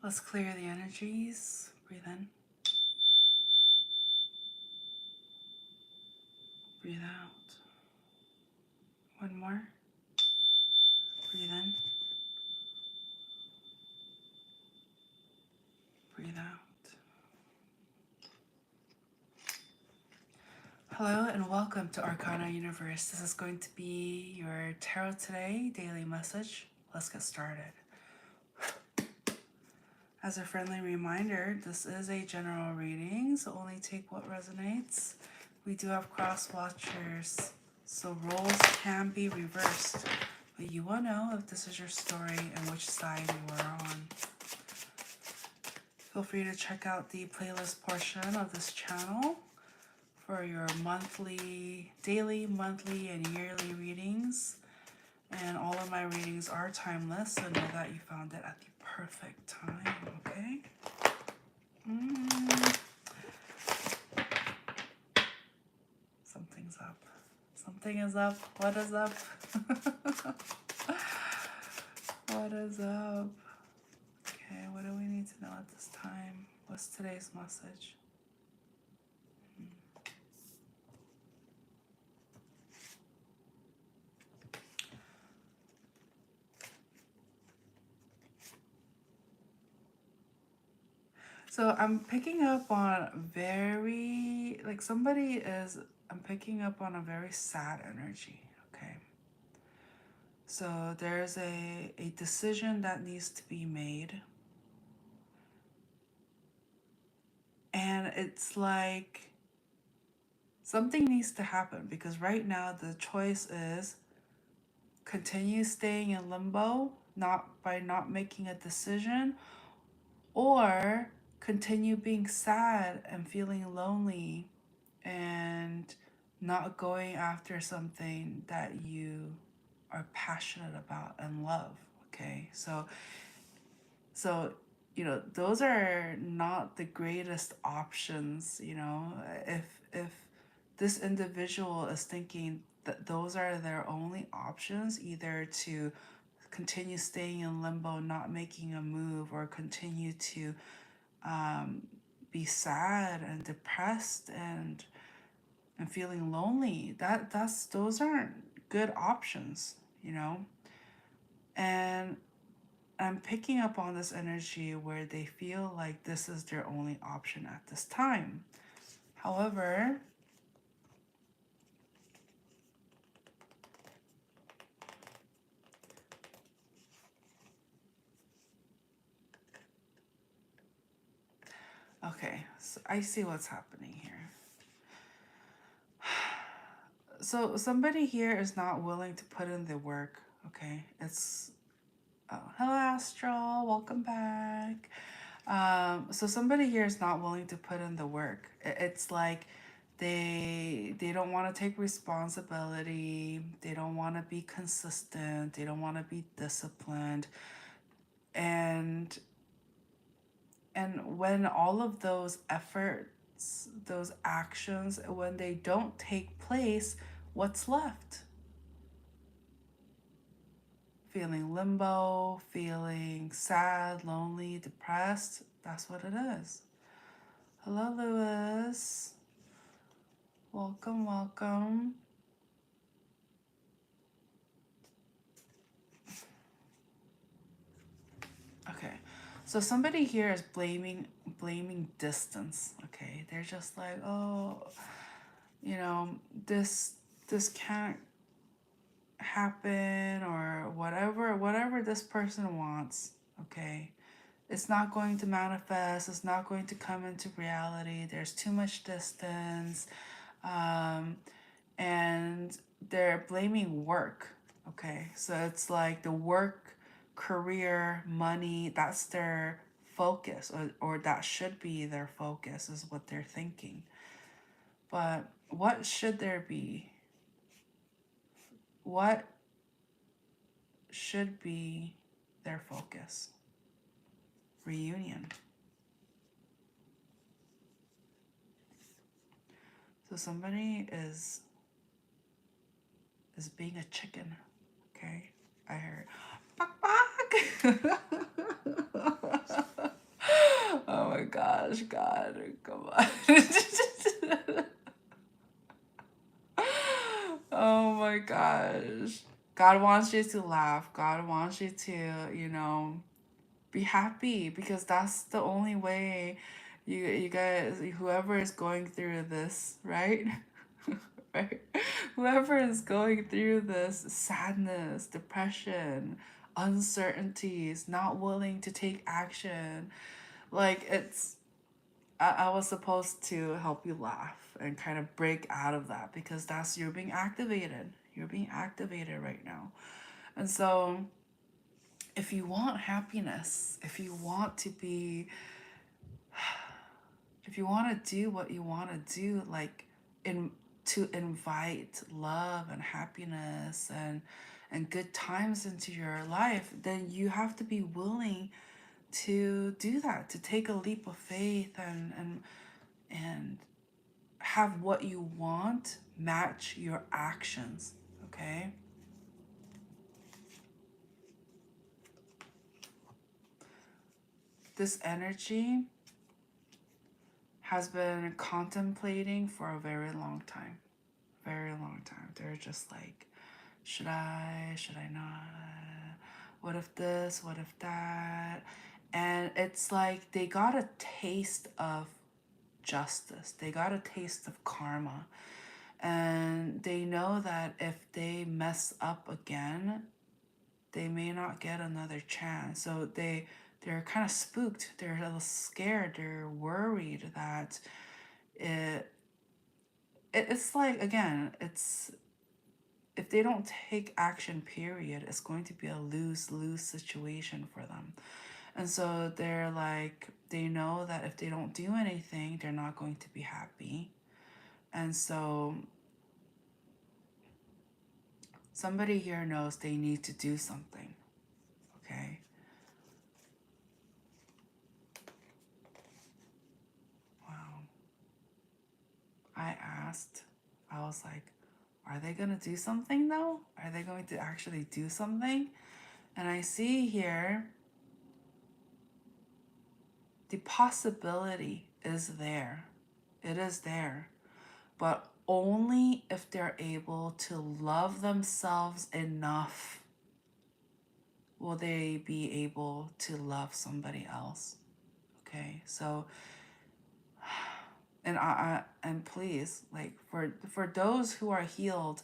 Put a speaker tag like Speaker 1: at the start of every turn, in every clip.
Speaker 1: Let's clear the energies. Breathe in. Breathe out. One more. Breathe in. Breathe out. Hello and welcome to ArcanaUniverse. This is going to be your tarot today daily message. Let's get started. As a friendly reminder, this is a general reading, so only take what resonates. We do have cross watchers, so roles can be reversed, but you will know if this is your story and which side you are on. Feel free to check out the playlist portion of this channel for your daily, monthly, and yearly readings. And all of my readings are timeless, so know that you found it at the perfect time, okay? Something's up. Something is up. What is up? What is up? Okay, what do we need to know at this time? What's today's message? So I'm picking up on I'm picking up on a very sad energy, okay? So there's a decision that needs to be made. And it's like something needs to happen because right now the choice is continue staying in limbo, not making a decision, or continue being sad and feeling lonely and not going after something that you are passionate about and love. Okay, so those are not the greatest options. If this individual is thinking that those are their only options, either to continue staying in limbo, not making a move, or continue to be sad and depressed and feeling lonely, those aren't good options, and I'm picking up on this energy where they feel like this is their only option at this time. However, okay, so I see what's happening here. So somebody here is not willing to put in the work, okay? Hello Astral, welcome back. So somebody here is not willing to put in the work. It's like they don't want to take responsibility. They don't want to be consistent. They don't want to be disciplined. And when all of those efforts, those actions, when they don't take place, what's left? Feeling limbo, feeling sad, lonely, depressed. That's what it is. Hello, Lewis. Welcome, welcome. Okay, so somebody here is blaming distance. Okay, they're just like, oh, this can't happen, or whatever this person wants. Okay, it's not going to manifest. It's not going to come into reality. There's too much distance, and they're blaming work. Okay, so it's like the work, career, money, that's their focus, or that should be their focus, is what they're thinking. But what should there be? What should be their focus? Reunion. So somebody is being a chicken. Okay, I heard. Bak, bak. gosh, God, come on. Oh my gosh. God wants you to laugh. God wants you to, be happy, because that's the only way you guys, whoever is going through this, right? Right? Whoever is going through this sadness, depression, uncertainties, not willing to take action, like I was supposed to help you laugh and kind of break out of that, because that's, you're being activated. You're being activated right now. And so if you want happiness, if you want to be, if you want to do what you want to do, like in to invite love and happiness and good times into your life, then you have to be willing to do that, to take a leap of faith and have what you want match your actions, okay? This energy has been contemplating for a very long time. Very long time. They're just like, should I not? What if this? What if that? And it's like they got a taste of justice. They got a taste of karma. And they know that if they mess up again, they may not get another chance. So they're kind of spooked. They're a little scared. They're worried that it it's like, again, it's, if they don't take action, period, it's going to be a lose-lose situation for them. And so they're like, they know that if they don't do anything, they're not going to be happy. And so somebody here knows they need to do something, okay? Wow. I was like, are they going to do something though? Are they going to actually do something? And I see here the possibility is there. It is there. But only if they're able to love themselves enough will they be able to love somebody else. Okay? So, and please, like, for those who are healed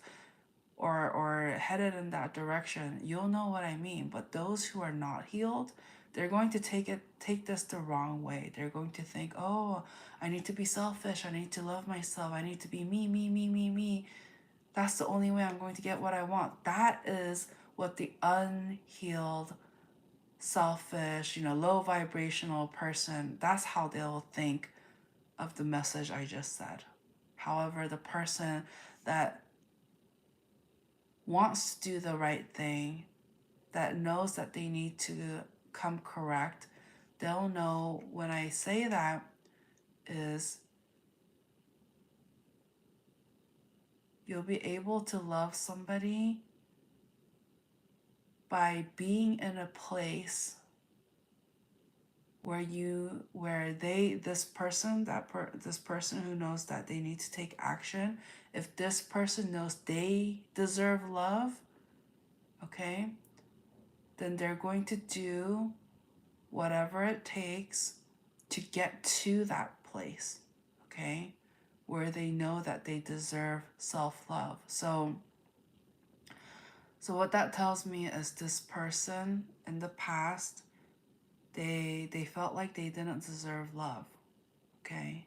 Speaker 1: or headed in that direction, you'll know what I mean. But those who are not healed, they're going to take this the wrong way. They're going to think, oh, I need to be selfish. I need to love myself. I need to be me, me, me, me, me. That's the only way I'm going to get what I want. That is what the unhealed, selfish, low vibrational person, that's how they'll think of the message I just said. However, the person that wants to do the right thing, that knows that they need to come correct, they'll know when I say that is you'll be able to love somebody by being in a place where this person who knows that they need to take action, if this person knows they deserve love, okay, then they're going to do whatever it takes to get to that place, okay, where they know that they deserve self-love. So what that tells me is this person in the past, they felt like they didn't deserve love, okay?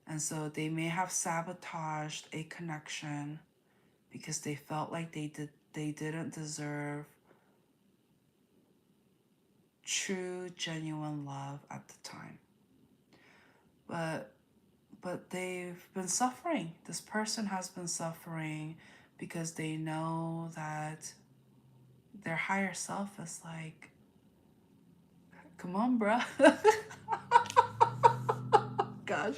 Speaker 1: And so they may have sabotaged a connection because they felt like they didn't deserve true, genuine love at the time. But they've been suffering. This person has been suffering because they know that their higher self is like, come on, bruh. Gosh,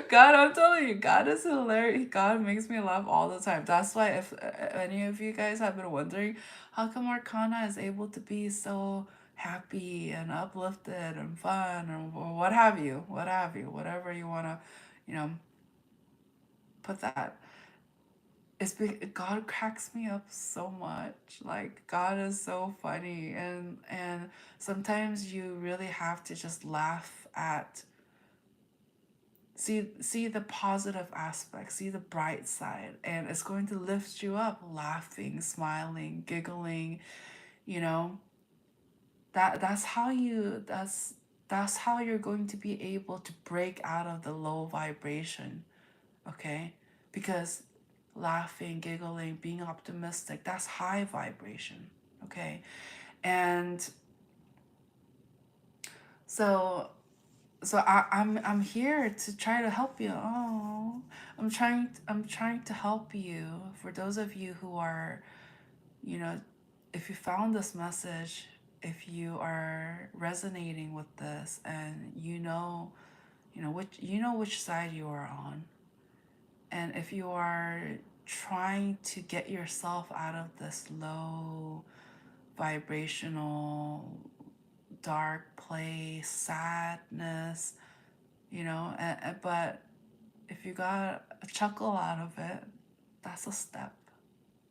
Speaker 1: God, I'm telling you, God is hilarious. God makes me laugh all the time. That's why if any of you guys have been wondering how come Arcana is able to be so happy and uplifted and fun, or what have you, whatever you want to, you know, put that. God cracks me up so much. Like, God is so funny, and sometimes you really have to just laugh at, see the positive aspect, see the bright side, and it's going to lift you up, laughing, smiling, giggling, you know. That's how you're going to be able to break out of the low vibration, okay? Because laughing, giggling, being optimistic, that's high vibration, okay? And so I'm here to try to help you. Oh, I'm trying to help you. For those of you who are, you know, if you found this message, if you are resonating with this, and you know which side you are on, and if you are trying to get yourself out of this low vibrational dark place, sadness, but if you got a chuckle out of it, that's a step.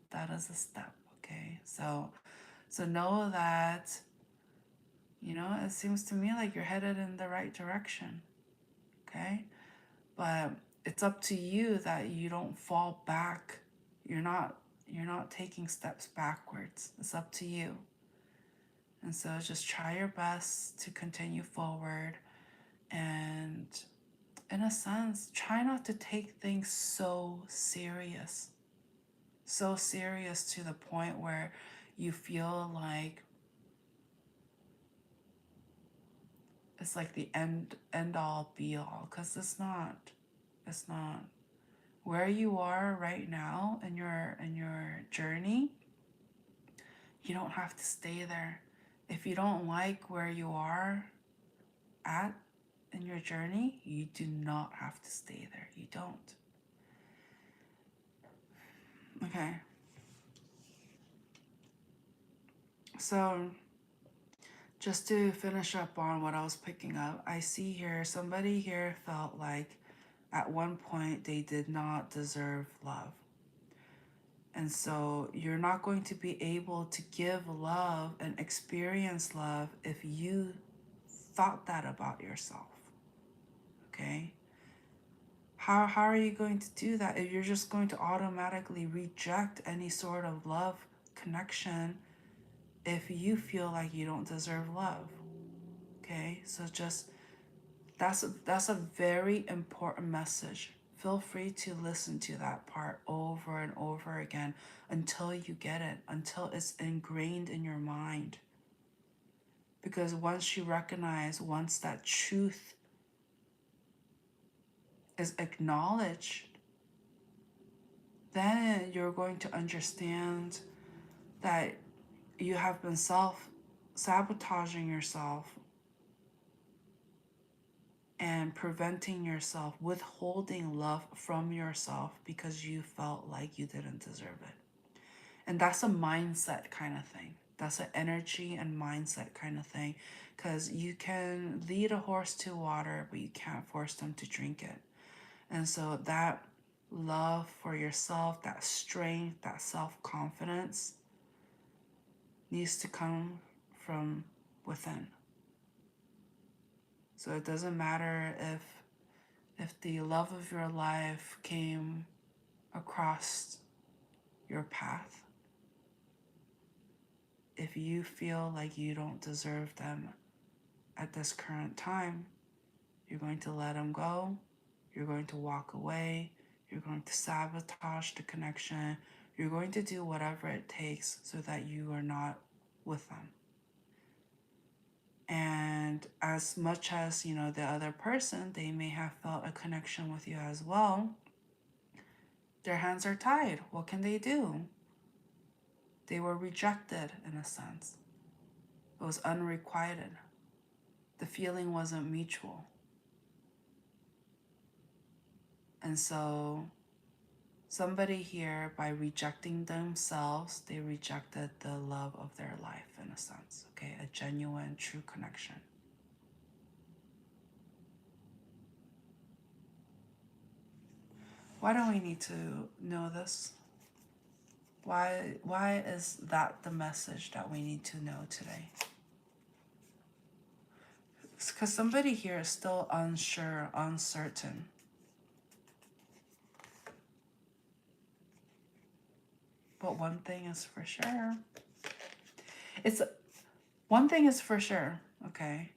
Speaker 1: That is a step, okay? So know that, it seems to me like you're headed in the right direction, okay? But it's up to you that you don't fall back. You're not taking steps backwards. It's up to you. And so just try your best to continue forward, and in a sense, try not to take things so serious. So serious to the point where you feel like it's like the end all be all, because it's not. Where you are right now in your journey, you don't have to stay there. If you don't like where you are at in your journey, you do not have to stay there. You don't. Okay. So just to finish up on what I was picking up, I see here somebody here felt like at one point they did not deserve love. And so you're not going to be able to give love and experience love if you thought that about yourself. Okay? How are you going to do that if you're just going to automatically reject any sort of love connection if you feel like you don't deserve love? Okay? So just that's a very important message. Feel free to listen to that part over and over again until you get it, until it's ingrained in your mind. Because once that truth is acknowledged, then you're going to understand that you have been sabotaging yourself and preventing yourself, withholding love from yourself because you felt like you didn't deserve it. And that's a mindset kind of thing. That's an energy and mindset kind of thing. Because you can lead a horse to water, but you can't force them to drink it. And so that love for yourself, that strength, that self-confidence needs to come from within. So it doesn't matter if the love of your life came across your path. If you feel like you don't deserve them at this current time, you're going to let them go. You're going to walk away. You're going to sabotage the connection. You're going to do whatever it takes so that you are not with them. And as much as, the other person, they may have felt a connection with you as well, their hands are tied. What can they do? They were rejected in a sense. It was unrequited. The feeling wasn't mutual. And so Somebody here, by rejecting themselves, they rejected the love of their life in a sense, okay? A genuine, true connection. Why do we need to know this? Why is that the message that we need to know today? It's because somebody here is still unsure, uncertain. But one thing is for sure. One thing is for sure, okay?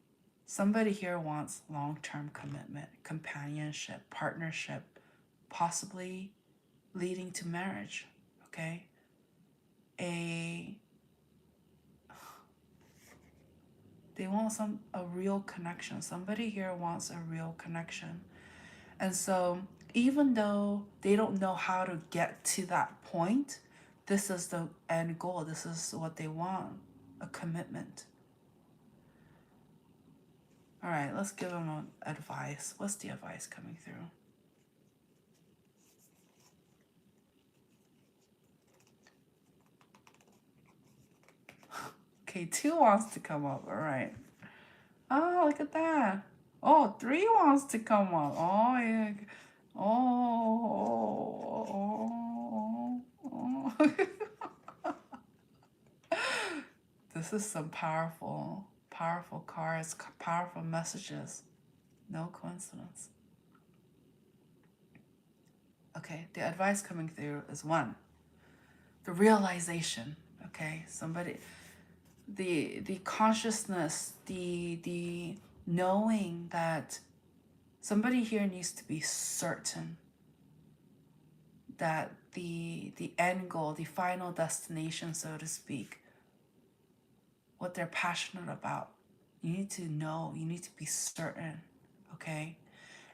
Speaker 1: Somebody here wants long-term commitment, companionship, partnership, possibly leading to marriage, okay? They want a real connection. Somebody here wants a real connection. And so even though they don't know how to get to that point, this is the end goal. This is what they want, a commitment. All right, let's give them advice. What's the advice coming through? Okay, 2 wants to come up. All right. Oh, look at that. Oh, 3 wants to come up. Oh, yeah. Oh. This is some powerful, powerful cards, powerful messages. No coincidence. Okay, the advice coming through is 1, the realization. Okay, somebody, the consciousness, the knowing that somebody here needs to be certain that the end goal, the final destination, so to speak, what they're passionate about, you need to know, you need to be certain, okay?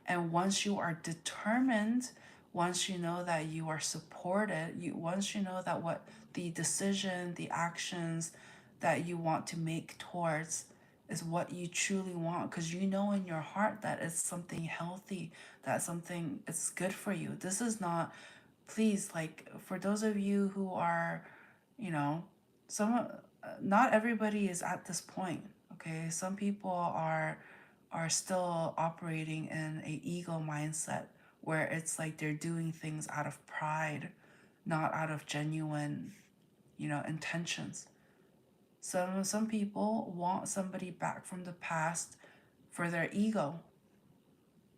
Speaker 1: And once you are determined, once you know that you are supported, once you know that what the decision, the actions that you want to make towards is what you truly want, because you know in your heart that it's something healthy, that something it's good for you. This is not, please, like, for those of you who are, you know, not everybody is at this point, okay? Some people are still operating in a ego mindset where it's like they're doing things out of pride, not out of genuine, intentions. Some people want somebody back from the past for their ego.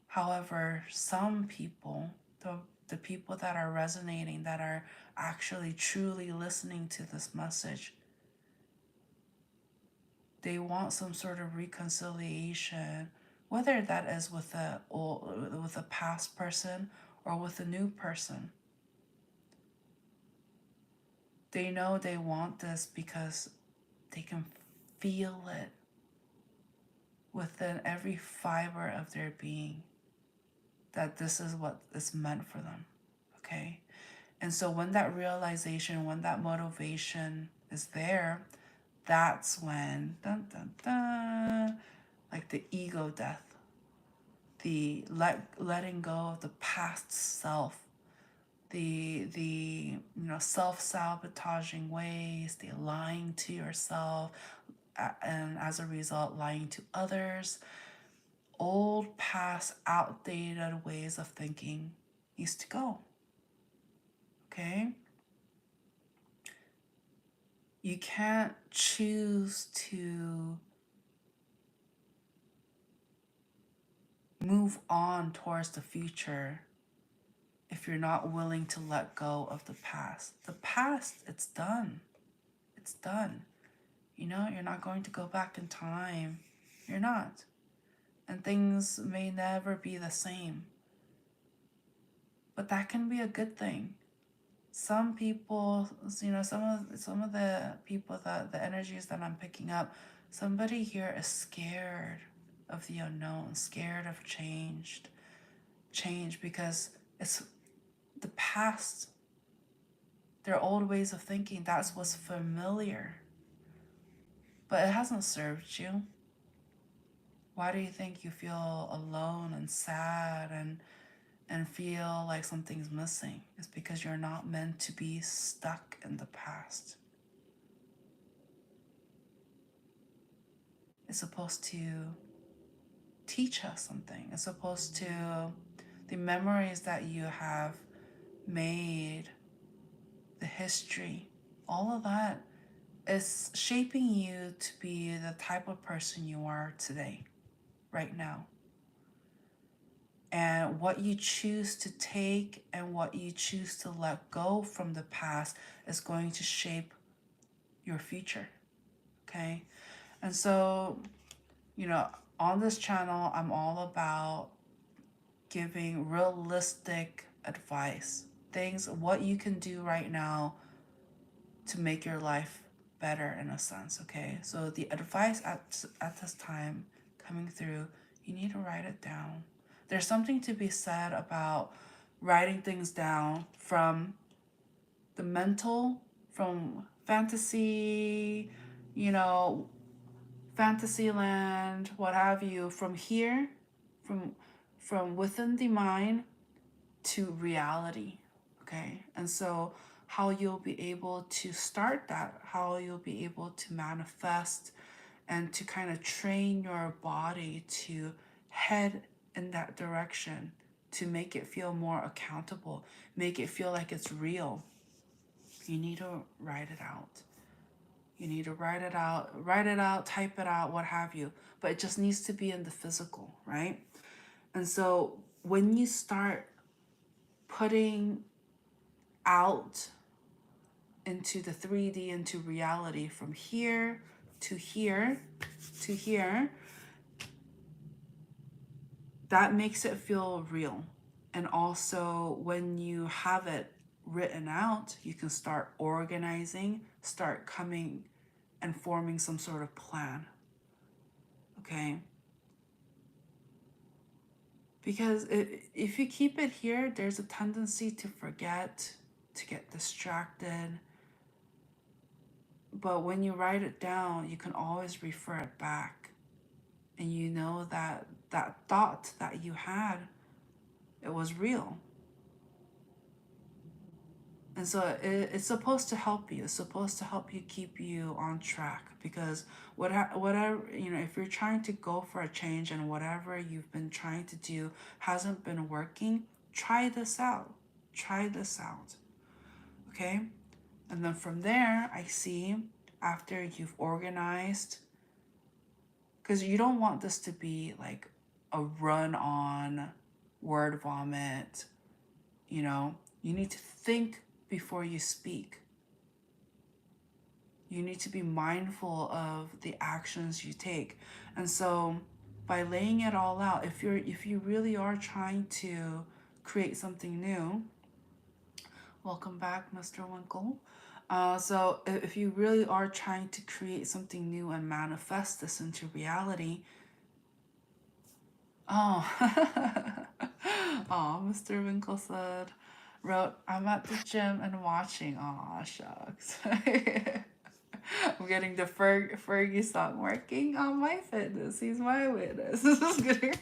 Speaker 1: However, some people, the people that are resonating, that are actually truly listening to this message, they want some sort of reconciliation, whether that is with a past person or with a new person. They know they want this because they can feel it within every fiber of their being that this is what is meant for them, okay? And so when that realization, when that motivation is there, that's when, dun, dun, dun, like the ego death, the letting go of the past self, the self-sabotaging ways, the lying to yourself, and as a result lying to others, old past outdated ways of thinking needs to go. Okay? You can't choose to move on towards the future if you're not willing to let go of the past. The past, it's done. It's done. You're not going to go back in time. You're not. And things may never be the same. But that can be a good thing. Some people, some of the people, that the energies that I'm picking up, somebody here is scared of the unknown, scared of change because it's the past, their old ways of thinking, that's what's familiar. But it hasn't served you. Why do you think you feel alone and sad and feel like something's missing, it's because you're not meant to be stuck in the past. It's supposed to teach us something. It's supposed to, the memories that you have made, the history, all of that is shaping you to be the type of person you are today, right now. And what you choose to take and what you choose to let go from the past is going to shape your future. Okay? And so, on this channel, I'm all about giving realistic advice, things, what you can do right now to make your life better in a sense. Okay? So, the advice at this time coming through, you need to write it down. There's something to be said about writing things down from the mental, from fantasy, you know, fantasy land, what have you, from here, from within the mind to reality. Okay? And so how you'll be able to start that, how you'll be able to manifest and to kind of train your body to head in that direction, to make it feel more accountable, make it feel like it's real. You need to write it out. You need to write it out, type it out, what have you. But it just needs to be in the physical, right? And so when you start putting out into the 3D, into reality, from here to here to here, that makes it feel real. And also, when you have it written out, you can start organizing, start coming and forming some sort of plan. Okay? Because if you keep it here, there's a tendency to forget, to get distracted. But when you write it down, you can always refer it back. And you know that that thought that you had, it was real. And so it's supposed to help you. It's supposed to help you keep you on track. Because whatever, if you're trying to go for a change and whatever you've been trying to do hasn't been working, try this out. Try this out. Okay? And then from there, I see, after you've organized, because you don't want this to be like a run on word vomit. You need to think before you speak. You need to be mindful of the actions you take. And so by laying it all out, if you really are trying to create something new, welcome back, Mr. Winkle. So if you really are trying to create something new and manifest this into reality, oh, oh, Mr. Winkle wrote, I'm at the gym and watching. Aw, shucks. I'm getting the Fergie song working on my fitness. He's my witness. This is good.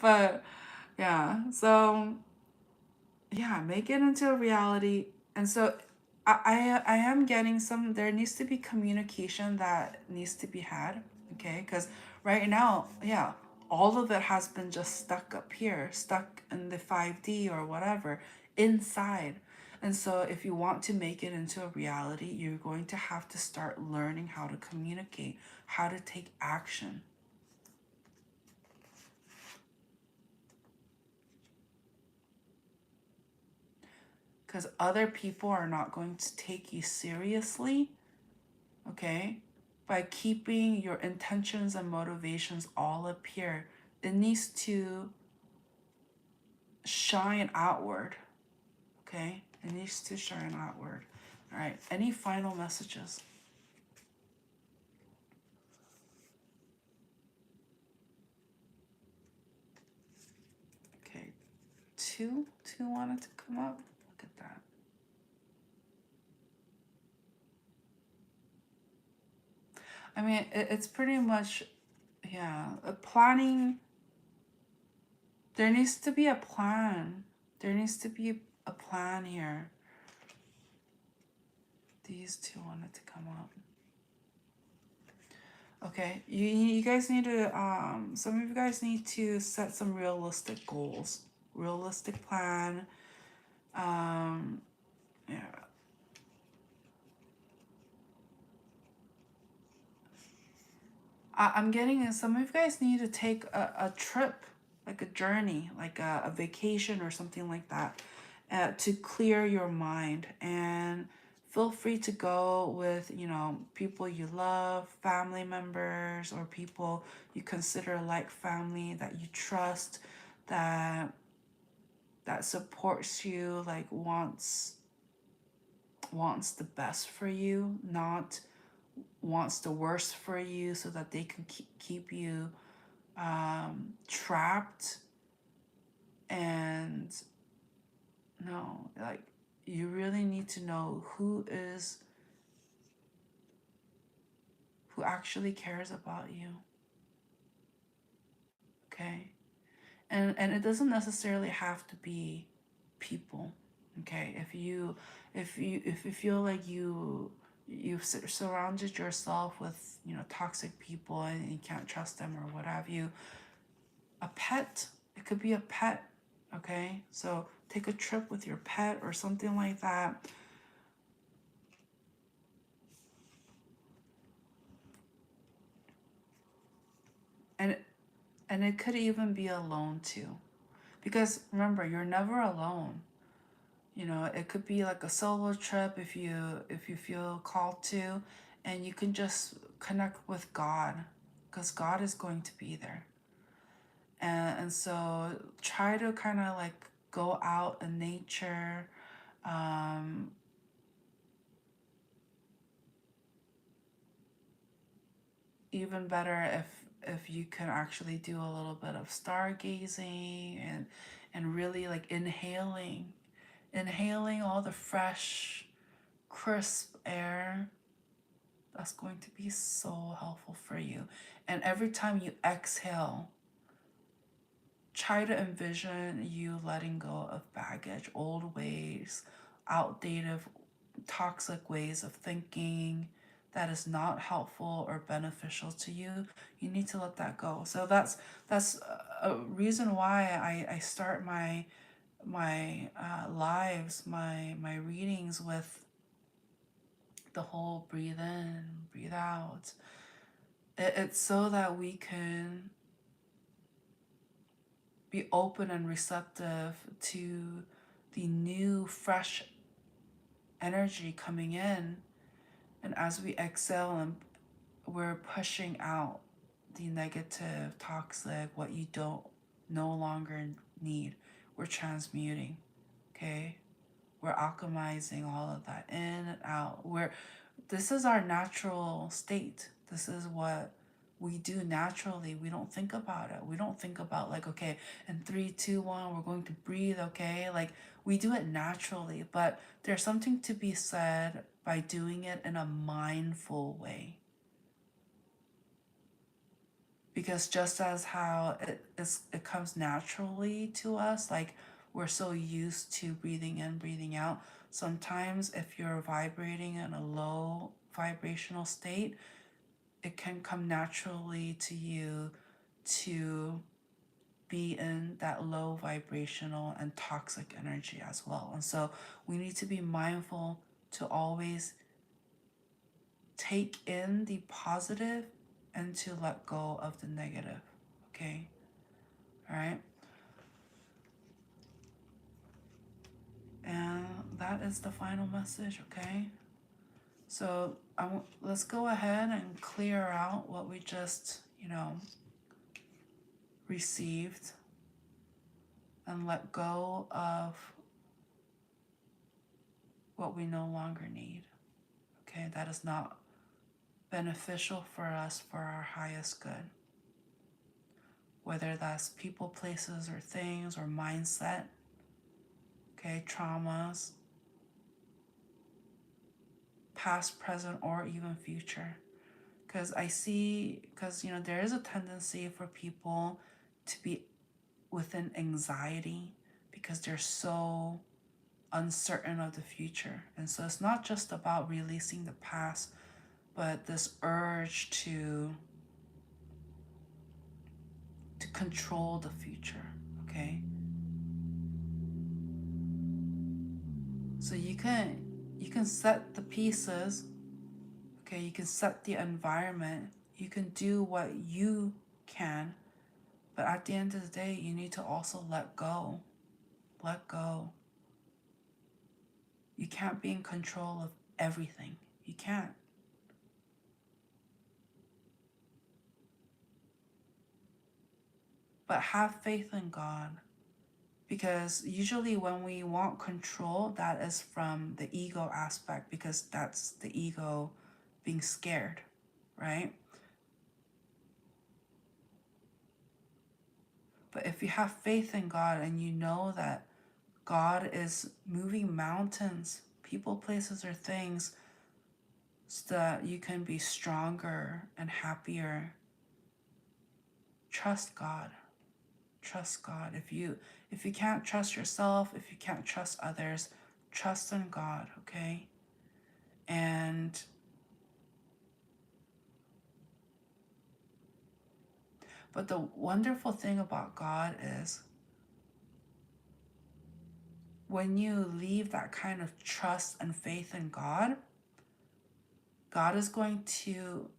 Speaker 1: But yeah, so yeah, make it into a reality. And so I am getting some, there needs to be communication that needs to be had. Okay, because right now, yeah, all of it has been just stuck up here, stuck in the 5D or whatever, inside. And so if you want to make it into a reality, you're going to have to start learning how to communicate, how to take action. Because other people are not going to take you seriously, okay? By keeping your intentions and motivations all up here. It needs to shine outward, okay? It needs to shine outward. All right, any final messages? Okay, two wanted to come up. Look at that. I mean, it's pretty much, yeah, planning There needs to be a plan. There needs to be a plan here. These two wanted to come up. Okay, you guys need to, some of you guys need to set some realistic goals. Realistic plan. Yeah. I'm getting, some of you guys need to take a trip, like a journey, like a vacation or something like that, to clear your mind. And feel free to go with, people you love, family members, or people you consider like family that you trust, that supports you, like wants the best for you, not wants the worst for you, so that they can keep you trapped. And no, like, you really need to know who actually cares about you. Okay, and it doesn't necessarily have to be people. Okay, if you feel like you've surrounded yourself with toxic people and you can't trust them or what have you, a pet, it could be a pet. Okay, so take a trip with your pet or something like that. And it could even be alone too, because remember, you're never alone. It could be like a solo trip if you feel called to, and you can just connect with God, because God is going to be there. And so try to kind of like go out in nature. um, Even better if you can actually do a little bit of stargazing, and really like inhaling all the fresh, crisp air. That's going to be so helpful for you. And every time you exhale, try to envision you letting go of baggage, old ways, outdated, toxic ways of thinking that is not helpful or beneficial to you. You need to let that go. So that's a reason why I start my lives, my readings with the whole breathe in, breathe out. It's so that we can be open and receptive to the new, fresh energy coming in. And as we exhale, and we're pushing out the negative, toxic, what you don't no longer need. We're transmuting, okay? We're alchemizing all of that in and out. This is our natural state. This is what we do naturally. We don't think about it. We don't think about like, okay, in 3, 2, 1, we're going to breathe, okay? Like, we do it naturally, but there's something to be said by doing it in a mindful way. Because just as how it comes naturally to us, like we're so used to breathing in, breathing out, sometimes if you're vibrating in a low vibrational state, it can come naturally to you to be in that low vibrational and toxic energy as well. And so we need to be mindful to always take in the positive and to let go of the negative. Okay? All right? And that is the final message, okay? So let's go ahead and clear out what we just, received, and let go of what we no longer need, okay? That is not beneficial for us for our highest good. Whether that's people, places, or things, or mindset, okay? Traumas, past, present, or even future. Because there is a tendency for people to be within anxiety because they're so uncertain of the future. And so it's not just about releasing the past, but this urge to control the future, okay? So you can set the pieces, okay? You can set the environment. You can do what you can, but at the end of the day, you need to also let go. Let go. You can't be in control of everything. You can't. But have faith in God. Because usually when we want control, that is from the ego aspect, because that's the ego being scared, right? But if you have faith in God and you know that God is moving mountains, people, places, or things so that you can be stronger and happier, trust God. Trust God. If you can't trust yourself, if you can't trust others, trust in God, okay? And but the wonderful thing about God is when you leave that kind of trust and faith in God, God is going to,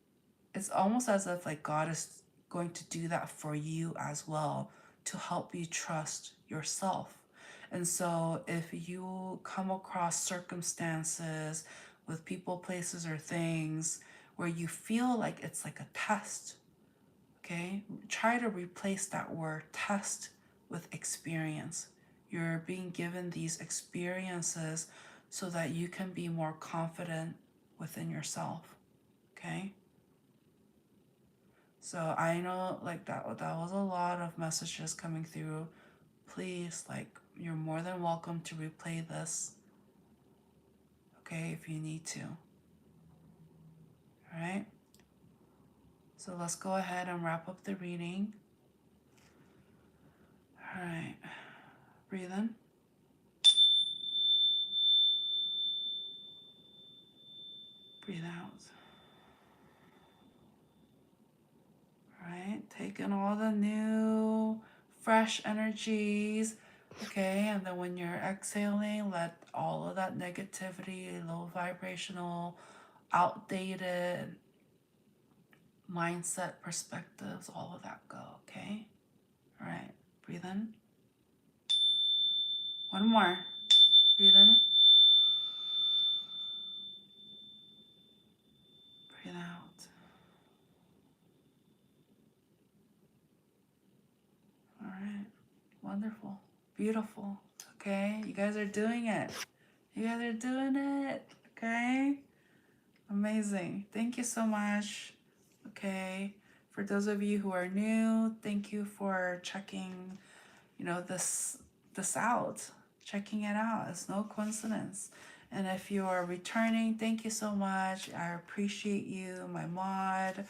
Speaker 1: it's almost as if like God is going to do that for you as well to help you trust yourself. And so if you come across circumstances with people, places, or things where you feel like it's like a test, okay, try to replace that word test with experience. You're being given these experiences so that you can be more confident within yourself, okay? So I know like that was a lot of messages coming through. Please, like, you're more than welcome to replay this, okay, if you need to. All right? So let's go ahead and wrap up the reading. All right. Breathe in. Breathe out. All right. Take in all the new, fresh energies. Okay. And then when you're exhaling, let all of that negativity, low vibrational, outdated mindset, perspectives, all of that go. Okay. All right. Breathe in. One more. Breathe in. Breathe out. All right. Wonderful. Beautiful. Okay. You guys are doing it. You guys are doing it. Okay. Amazing. Thank you so much. Okay. For those of you who are new, thank you for checking, this out. Checking it out. It's no coincidence. And if you are returning, thank you so much. I appreciate you, my mod,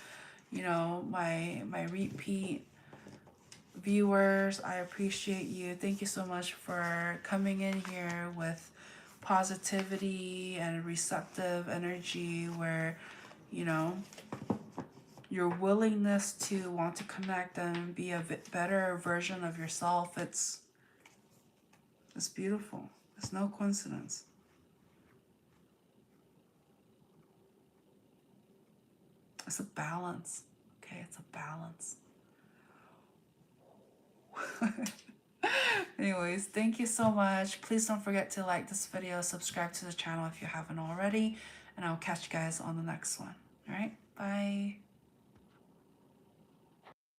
Speaker 1: my repeat viewers. I appreciate you. Thank you so much for coming in here with positivity and receptive energy where, your willingness to want to connect and be a bit better version of yourself. It's beautiful. It's no coincidence. It's a balance. Okay, it's a balance. Anyways, thank you so much. Please don't forget to like this video, subscribe to the channel if you haven't already, and I'll catch you guys on the next one. All right, bye.